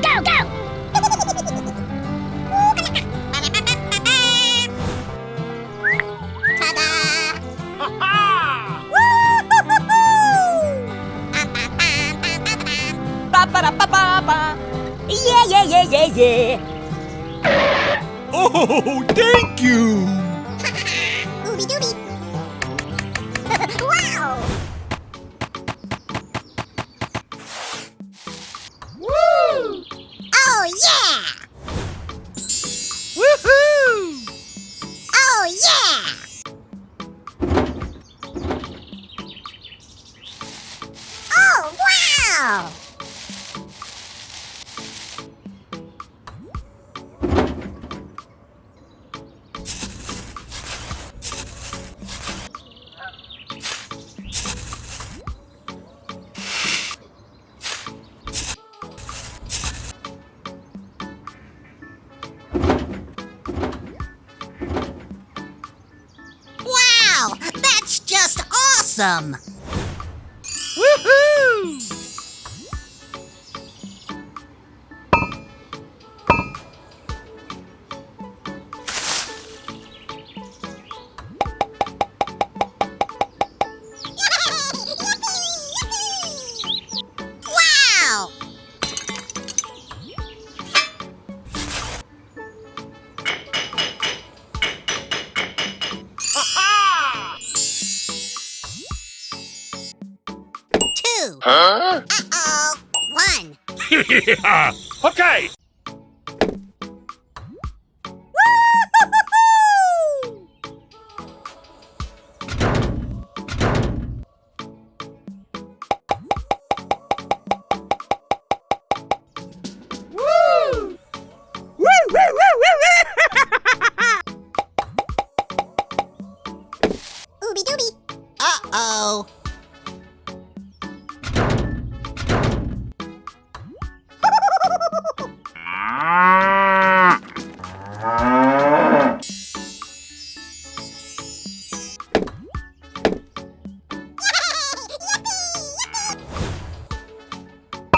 go, go! Ta-da! Ba-ba-da-ba-ba-ba! Yeah, yeah, yeah, yeah, yeah! Oh, thank you! Ooby-dooby! Wow! Woo! Oh, yeah! Woohoo! Oh, yeah! Oh, wow! Wow! That's just awesome! Woohoo! Wow! Two. Huh? Uh-oh. One. Yeah! Okay! Woo-hoo-hoo-hoo! Woo! Woo, woo, woo, woo, Ooby-dooby. Uh-oh.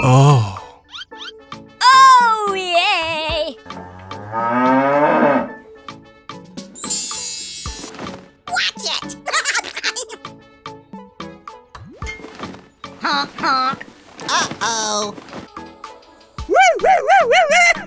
Oh. Oh, yay! Watch it! Honk, honk. Uh-oh. Woo, woo, woo, woo, woo!